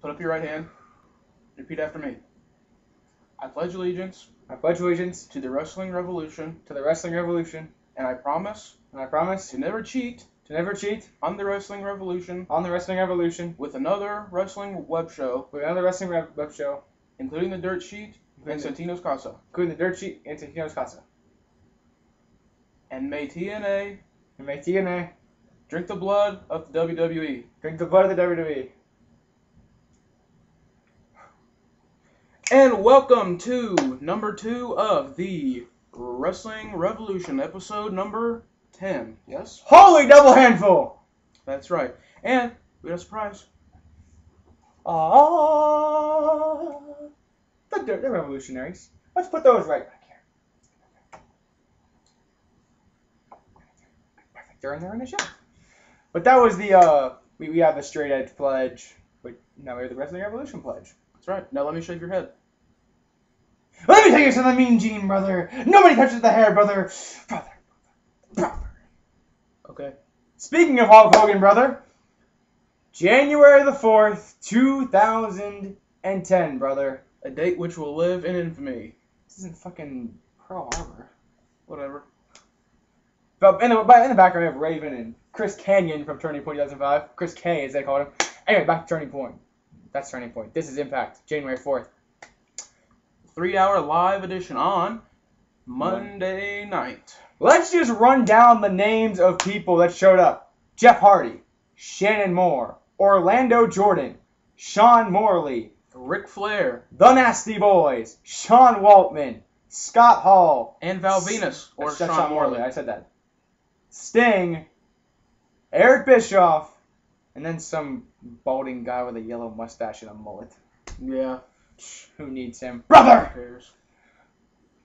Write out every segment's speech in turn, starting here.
Put up your right hand. Repeat after me. I pledge allegiance I pledge allegiance to the Wrestling Revolution, to the Wrestling Revolution, and I promise to never cheat never cheat on the Wrestling Revolution on the Wrestling Revolution with another wrestling web show, with another wrestling web show, including the Dirt Sheet and Santino's Casa. including the Dirt Sheet and Santino's Casa. And may TNA And may TNA drink the blood of the WWE. drink the blood of the WWE. And welcome to number 2 of the Wrestling Revolution, episode number 10. Yes? Holy double handful! That's right. And we got a surprise. The revolutionaries. Let's put those right back here. Perfect. They're in there in the show. But that was the we have the straight edge pledge. But now we have the Wrestling Revolution pledge. That's right. Now let me shake your head. Let me tell you something, Mean Gene, brother. Nobody touches the hair, brother. Brother. Okay. Speaking of Hulk Hogan, brother. January the 4th, 2010, brother. A date which will live in infamy. This isn't fucking Pearl Harbor. Whatever. But in the background, we have Raven and Chris Kanyon from Turning Point 2005. Chris K, as they called him. Anyway, back to Turning Point. That's Turning Point. This is Impact, January 4th. 3-hour live edition on Monday night. Let's just run down the names of people that showed up. Jeff Hardy, Shannon Moore, Orlando Jordan, Sean Morley, Ric Flair, The Nasty Boys, Sean Waltman, Scott Hall, and Val Venus, or That's Sean Morley. I said that. Sting, Eric Bischoff, and then some balding guy with a yellow mustache and a mullet. Yeah. Who needs him? Brother! Who cares?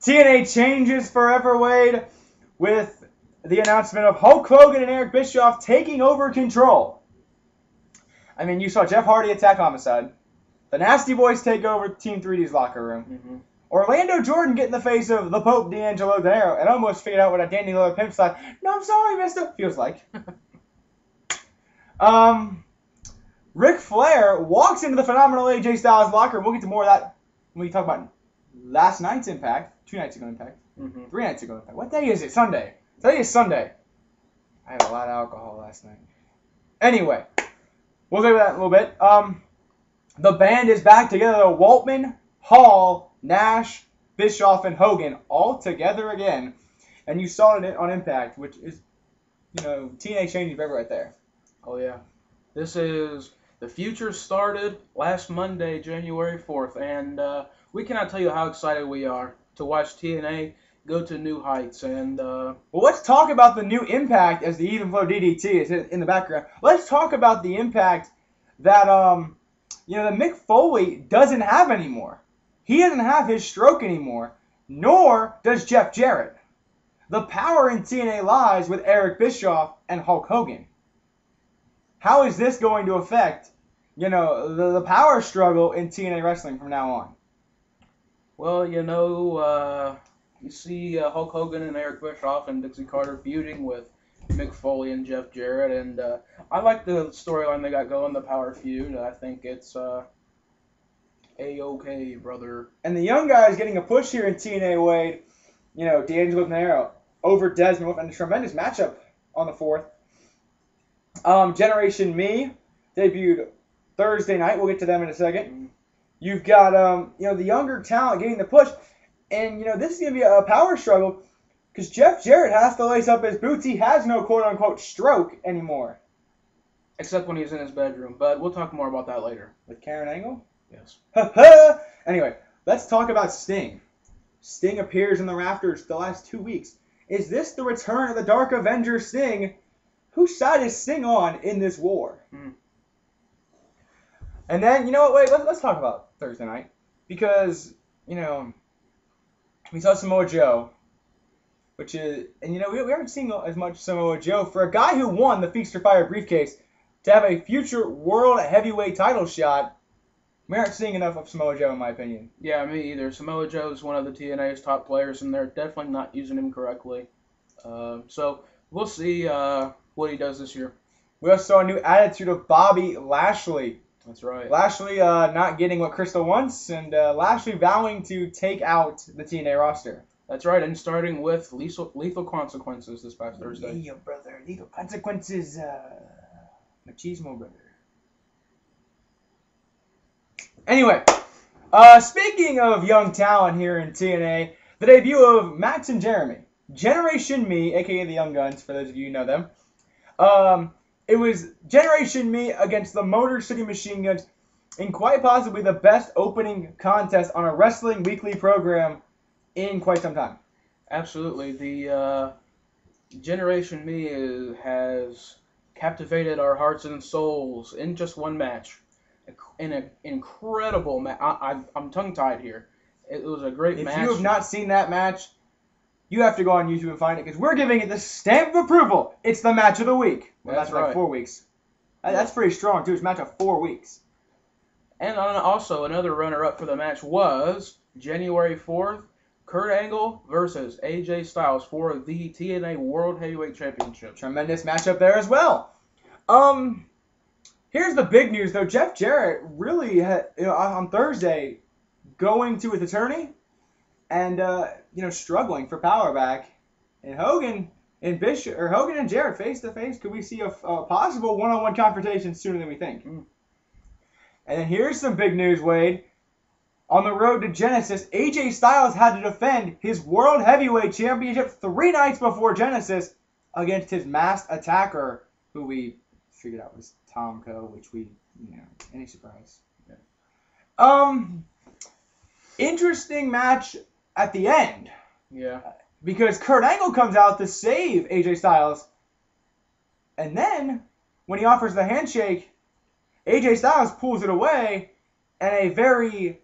TNA changes forever, Wade, with the announcement of Hulk Hogan and Eric Bischoff taking over control. I mean, you saw Jeff Hardy attack Homicide. The Nasty Boys take over Team 3D's locker room. Mm-hmm. Orlando Jordan get in the face of the Pope D'Angelo Dinero and almost figured out what a Danny Lillard pimp slap. No, I'm sorry, mister. Feels like. Ric Flair walks into the phenomenal AJ Styles locker room. We'll get to more of that when we talk about last night's Impact. 2 nights ago Impact. Mm-hmm. 3 nights ago Impact. What day is it? Sunday. Today is Sunday. I had a lot of alcohol last night. Anyway, we'll get to that in a little bit. The band is back together. Waltman, Hall, Nash, Bischoff, and Hogan all together again. And you saw it on Impact, which is, TNA changing forever right there. Oh, yeah. This is... The future started last Monday, January 4th, and we cannot tell you how excited we are to watch TNA go to new heights. And well, let's talk about the new Impact as the Even Flow DDT is in the background. Let's talk about the Impact that that Mick Foley doesn't have anymore. He doesn't have his stroke anymore, nor does Jeff Jarrett. The power in TNA lies with Eric Bischoff and Hulk Hogan. How is this going to affect, the power struggle in TNA wrestling from now on? Well, you see Hulk Hogan and Eric Bischoff and Dixie Carter feuding with Mick Foley and Jeff Jarrett, and I like the storyline they got going, the power feud. I think it's A-okay, brother. And the young guys getting a push here in TNA, Wade. D'Angelo Dinero over Desmond Wolfe, and a tremendous matchup on the 4th. Generation Me debuted Thursday night. We'll get to them in a second. You've got the younger talent getting the push, and this is gonna be a power struggle because Jeff Jarrett has to lace up his boots. He has no quote unquote stroke anymore, except when he's in his bedroom. But we'll talk more about that later. With Karen Angle. Yes. Anyway, let's talk about Sting. Sting appears in the rafters the last 2 weeks. Is this the return of the Dark Avenger Sting? Whose side is Sting on in this war? And then, wait, let's talk about Thursday night. Because, we saw Samoa Joe, which is, and we haven't seen as much Samoa Joe for a guy who won the Feast or Fire briefcase to have a future world heavyweight title shot. We aren't seeing enough of Samoa Joe, in my opinion. Yeah, me either. Samoa Joe is one of the TNA's top players, and they're definitely not using him correctly. So we'll see what he does this year. We also saw a new attitude of Bobby Lashley. That's right. Lashley not getting what Crystal wants, and Lashley vowing to take out the TNA roster. That's right, and starting with Lethal Consequences this past Thursday. Yeah, brother. Lethal Consequences, machismo, brother. Anyway, speaking of young talent here in TNA, the debut of Max and Jeremy. Generation Me, aka the Young Guns, for those of you who know them. It was Generation Me against the Motor City Machine Guns in quite possibly the best opening contest on a wrestling weekly program in quite some time. Absolutely. The Generation Me has captivated our hearts and souls in just one match. In an incredible match. I'm tongue-tied here. It was a great match. If you have not seen that match, you have to go on YouTube and find it, because we're giving it the stamp of approval. It's the match of the week. Well, that's right. like 4 weeks. That's pretty strong, too. It's a match of 4 weeks. And also, another runner-up for the match was January 4th, Kurt Angle versus AJ Styles for the TNA World Heavyweight Championship. Tremendous matchup there as well. Here's the big news, though. Jeff Jarrett really had, on Thursday, going to his attorney and struggling for power back. And Hogan and Jarrett face to face. Could we see a possible one-on-one confrontation sooner than we think? And then here's some big news, Wade. On the road to Genesis, AJ Styles had to defend his World Heavyweight Championship 3 nights before Genesis against his masked attacker, who we figured out was Tomko, which any surprise? Yeah. Interesting match at the end. Yeah. Because Kurt Angle comes out to save AJ Styles. And then, when he offers the handshake, AJ Styles pulls it away, and a very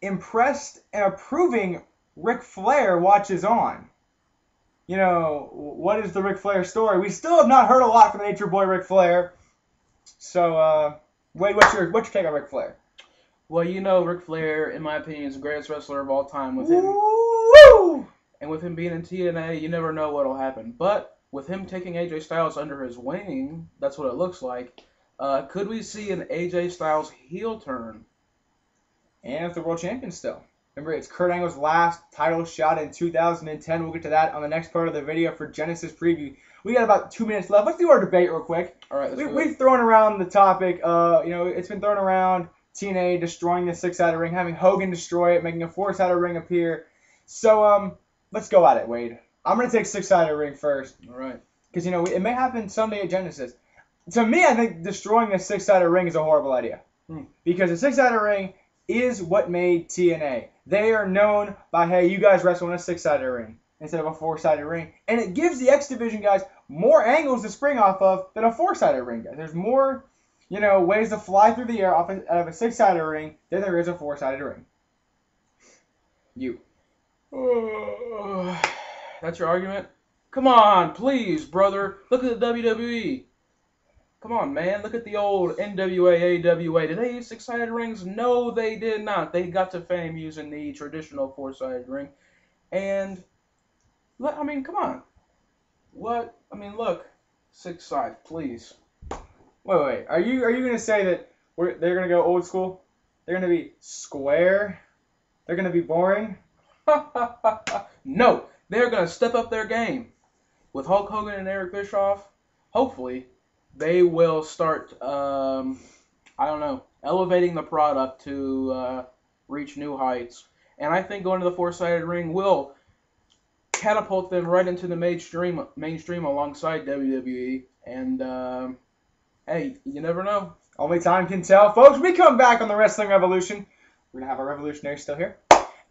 impressed and approving Ric Flair watches on. What is the Ric Flair story? We still have not heard a lot from the Nature Boy Ric Flair. So, Wade, what's your take on Ric Flair? Well, Ric Flair, in my opinion, is the greatest wrestler of all time. With him, Woo! And with him being in TNA, you never know what'll happen. But with him taking AJ Styles under his wing, that's what it looks like. Could we see an AJ Styles heel turn? And if the world champion still. Remember, it's Kurt Angle's last title shot in 2010. We'll get to that on the next part of the video for Genesis preview. We got about 2 minutes left. Let's do our debate real quick. All right. We've thrown around the topic. It's been thrown around. TNA destroying the 6-sided ring, having Hogan destroy it, making a 4-sided ring appear. So let's go at it, Wade. I'm gonna take 6-sided ring first. All right. Because it may happen someday at Genesis. To me, I think destroying a 6-sided ring is a horrible idea. Because a 6-sided ring is what made TNA. They are known by, hey, you guys wrestle in a 6-sided ring instead of a 4-sided ring. And it gives the X Division guys more angles to spring off of than a 4-sided ring, guys. There's more, ways to fly through the air out of a 6-sided ring than there is a 4-sided ring. You. That's your argument? Come on, please, brother. Look at the WWE. Come on, man. Look at the old NWA, AWA. Did they use 6-sided rings? No, they did not. They got to fame using the traditional 4-sided ring. And, come on. What? Look. 6 sides, please. Wait. Are you going to say that they're going to go old school? They're going to be square? They're going to be boring? No. They're going to step up their game. With Hulk Hogan and Eric Bischoff, hopefully, they will start, elevating the product to reach new heights. And I think going to the 4-sided ring will catapult them right into the mainstream alongside WWE. And, hey, you never know. Only time can tell. Folks, we come back on the Wrestling Revolution. We're going to have our revolutionary still here.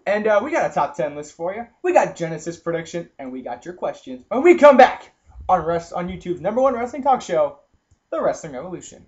And we got a top 10 list for you. We got Genesis prediction, and we got your questions. When we come back on YouTube's #1 wrestling talk show, The Wrestling Revolution.